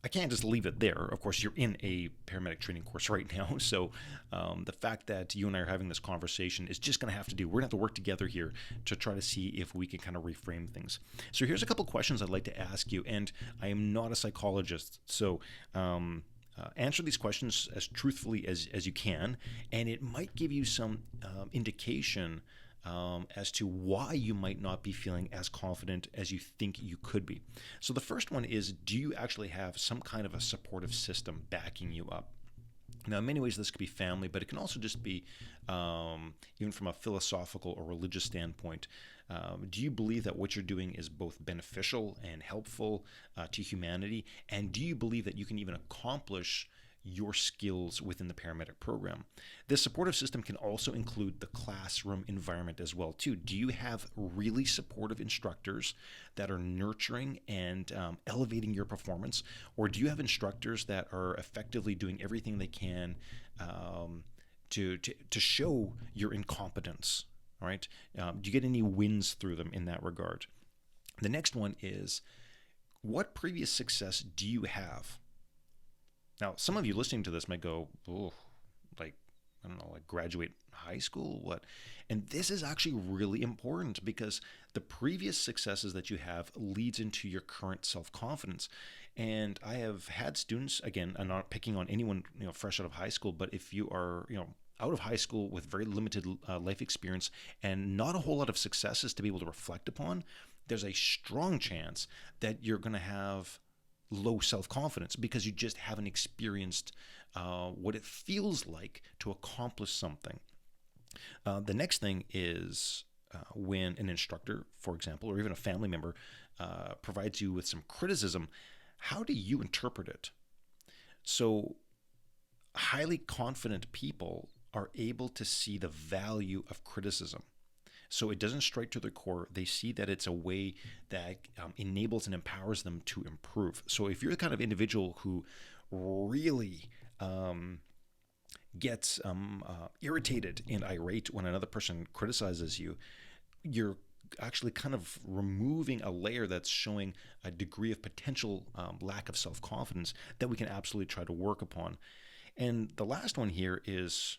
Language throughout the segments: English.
I can't just leave it there. Of course, you're in a paramedic training course right now. So the fact that you and I are having this conversation is just going to have to do. We're going to have to work together here to try to see if we can kind of reframe things. So here's a couple questions I'd like to ask you. And I am not a psychologist. So answer these questions as truthfully as you can. And it might give you some indication as to why you might not be feeling as confident as you think you could be. So the first one is, do you actually have some kind of a supportive system backing you up? Now, in many ways, this could be family, but it can also just be, even from a philosophical or religious standpoint, do you believe that what you're doing is both beneficial and helpful to humanity? And do you believe that you can even accomplish your skills within the paramedic program? This supportive system can also include the classroom environment as well too. Do you have really supportive instructors that are nurturing and elevating your performance, or do you have instructors that are effectively doing everything they can to show your incompetence? All right. Do you get any wins through them in that regard? The next one is, what previous success do you have? Now, some of you listening to this might go, oh, like, I don't know, like graduate high school, what? And this is actually really important because the previous successes that you have leads into your current self-confidence. And I have had students, again, I'm not picking on anyone, fresh out of high school, but if you are, out of high school with very limited life experience and not a whole lot of successes to be able to reflect upon, there's a strong chance that you're going to have low self-confidence because you just haven't experienced what it feels like to accomplish something. The next thing is when an instructor, for example, or even a family member provides you with some criticism, how do you interpret it? So highly confident people are able to see the value of criticism. So it doesn't strike to their core. They see that it's a way that enables and empowers them to improve. So if you're the kind of individual who really gets irritated and irate when another person criticizes you, you're actually kind of removing a layer that's showing a degree of potential lack of self-confidence that we can absolutely try to work upon. And the last one here is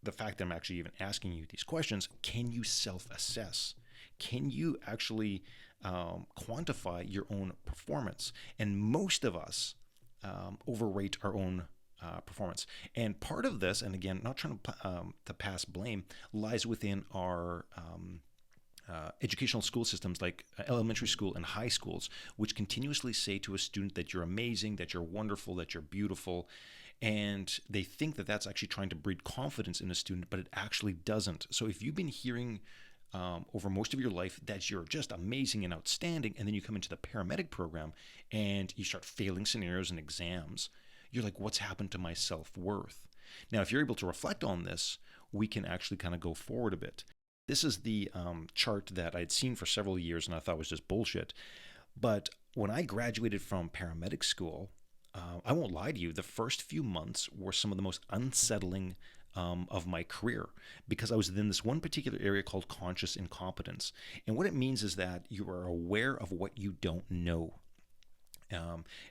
the fact that I'm actually even asking you these questions. Can you self-assess? Can you actually quantify your own performance? And most of us overrate our own performance. And part of this, and again, not trying to pass blame, lies within our educational school systems like elementary school and high schools, which continuously say to a student that you're amazing, that you're wonderful, that you're beautiful. And they think that that's actually trying to breed confidence in a student, but it actually doesn't. So if you've been hearing over most of your life that you're just amazing and outstanding, and then you come into the paramedic program and you start failing scenarios and exams, you're like, what's happened to my self-worth? Now, if you're able to reflect on this, we can actually kind of go forward a bit. This is the chart that I'd seen for several years and I thought was just bullshit. But when I graduated from paramedic school, I won't lie to you, the first few months were some of the most unsettling of my career because I was in this one particular area called conscious incompetence. And what it means is that you are aware of what you don't know.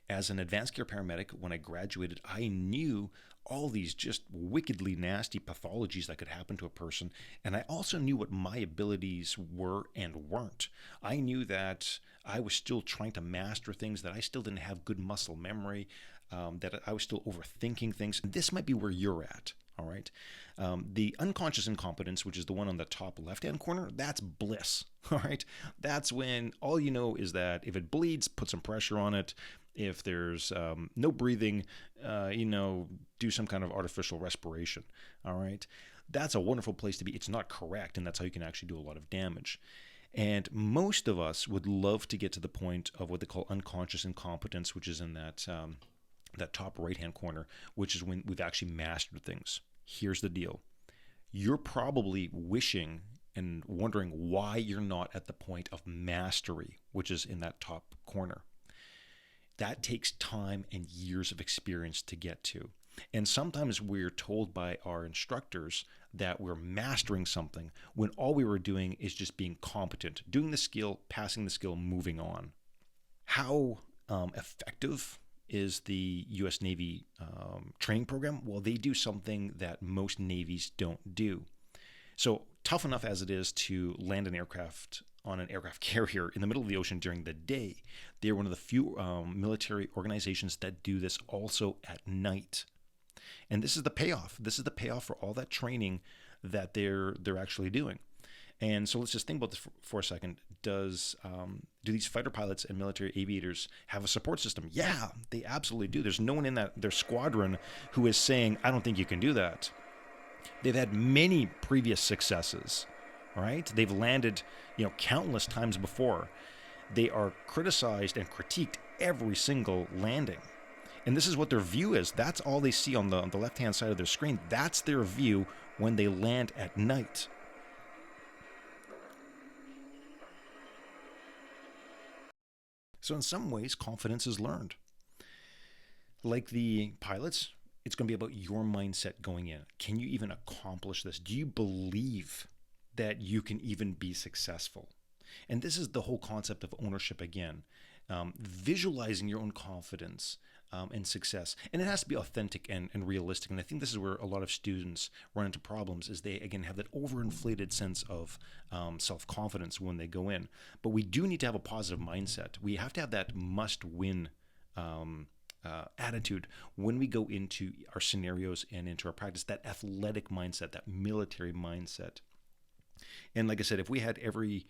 As an advanced care paramedic, when I graduated, I knew all these just wickedly nasty pathologies that could happen to a person. And I also knew what my abilities were and weren't. I knew that I was still trying to master things, that I still didn't have good muscle memory, that I was still overthinking things. And this might be where you're at. All right. The unconscious incompetence, which is the one on the top left-hand corner, that's bliss. All right. That's when all you know is that if it bleeds, put some pressure on it. If there's no breathing, do some kind of artificial respiration. All right. That's a wonderful place to be. It's not correct, and that's how you can actually do a lot of damage. And most of us would love to get to the point of what they call unconscious incompetence, which is in that top right-hand corner, which is when we've actually mastered things. Here's the deal. You're probably wishing and wondering why you're not at the point of mastery, which is in that top corner. That takes time and years of experience to get to. And sometimes we're told by our instructors that we're mastering something when all we were doing is just being competent, doing the skill, passing the skill, moving on. How effective is the U.S. Navy training program. Well, they do something that most navies don't do. So tough enough as it is to land an aircraft on an aircraft carrier in the middle of the ocean during the day, they're one of the few military organizations that do this also at night. And this is the payoff. This is the payoff for all that training that they're actually doing. And so let's just think about this for a second. Do these fighter pilots and military aviators have a support system? Yeah, they absolutely do. There's no one in their squadron who is saying, I don't think you can do that. They've had many previous successes, right? They've landed, countless times before. They are criticized and critiqued every single landing. And this is what their view is. That's all they see on the left-hand side of their screen. That's their view when they land at night. So in some ways, confidence is learned. Like the pilots, it's going to be about your mindset going in. Can you even accomplish this? Do you believe that you can even be successful? And this is the whole concept of ownership again. Visualizing your own confidence and success. And it has to be authentic and realistic. And I think this is where a lot of students run into problems, is they, again, have that overinflated sense of self-confidence when they go in. But we do need to have a positive mindset. We have to have that must-win attitude when we go into our scenarios and into our practice, that athletic mindset, that military mindset. And like I said, if we had every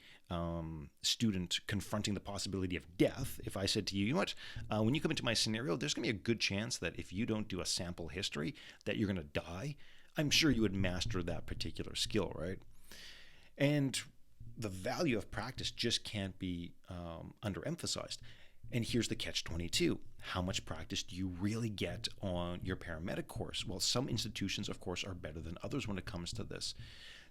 student confronting the possibility of death, if I said to you, you know what, when you come into my scenario, there's going to be a good chance that if you don't do a sample history, that you're going to die, I'm sure you would master that particular skill, right? And the value of practice just can't be underemphasized. And here's the catch-22. How much practice do you really get on your paramedic course? Well, some institutions, of course, are better than others when it comes to this.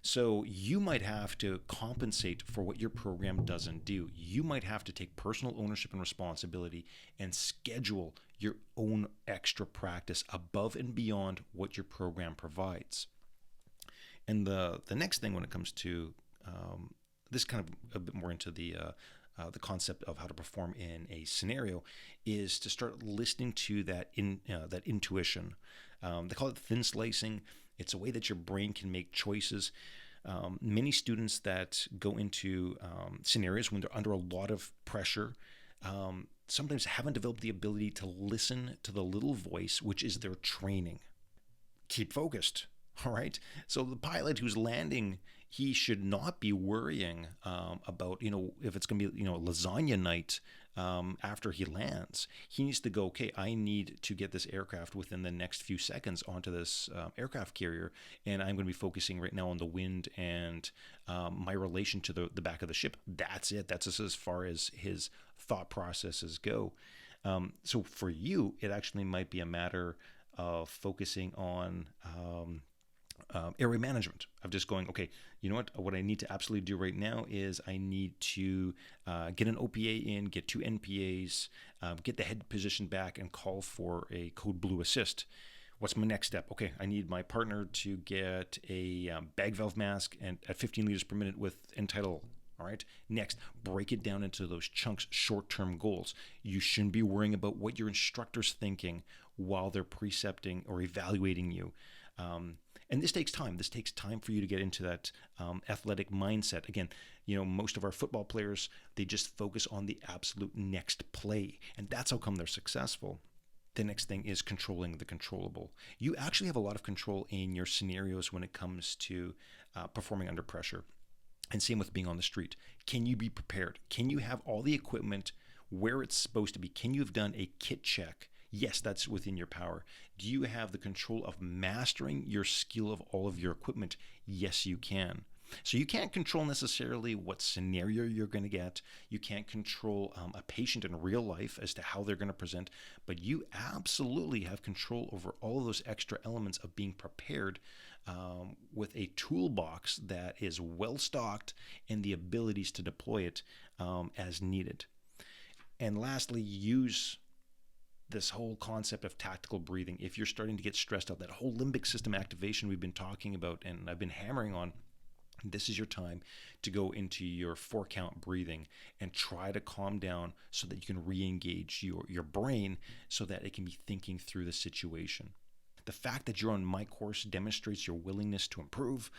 So you might have to compensate for what your program doesn't do. You might have to take personal ownership and responsibility and schedule your own extra practice above and beyond what your program provides. And the next thing when it comes to this, kind of a bit more into the concept of how to perform in a scenario, is to start listening to that intuition. They call it thin slicing. It's a way that your brain can make choices. Many students that go into scenarios when they're under a lot of pressure sometimes haven't developed the ability to listen to the little voice, which is their training. Keep focused, all right? So the pilot who's landing, he should not be worrying about, if it's going to be, lasagna night after he lands. He needs to go, okay, I need to get this aircraft within the next few seconds onto this aircraft carrier, and I'm going to be focusing right now on the wind and my relation to the back of the ship. That's it. That's as far as his thought processes go. So for you, it actually might be a matter of focusing on airway management, of just going, okay, you know what I need to absolutely do right now is I need to get an OPA in, get 2 NPAs, get the head position back, and call for a code blue assist. What's my next step? Okay, I need my partner to get a bag valve mask and at 15 liters per minute with end tidal. All right. Next, break it down into those chunks, short-term goals. You shouldn't be worrying about what your instructor's thinking while they're precepting or evaluating you. And this takes time. This takes time for you to get into that athletic mindset. Again, most of our football players, they just focus on the absolute next play, and that's how come they're successful. The next thing is controlling the controllable. You actually have a lot of control in your scenarios when it comes to performing under pressure. And same with being on the street. Can you be prepared? Can you have all the equipment where it's supposed to be? Can you have done a kit check? Yes, that's within your power. Do you have the control of mastering your skill of all of your equipment? Yes, you can. So you can't control necessarily what scenario you're going to get. You can't control a patient in real life as to how they're going to present, but you absolutely have control over all of those extra elements of being prepared with a toolbox that is well stocked and the abilities to deploy it as needed. And lastly, use this whole concept of tactical breathing. If you're starting to get stressed out, that whole limbic system activation we've been talking about and I've been hammering on, This is your time to go into your 4 count breathing and try to calm down so that you can re-engage your brain so that it can be thinking through the situation. The fact that you're on my course demonstrates your willingness to improve.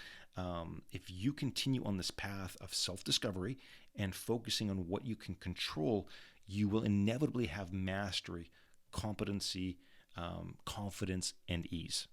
If you continue on this path of self-discovery and focusing on what you can control, you will inevitably have mastery, competency, confidence, and ease.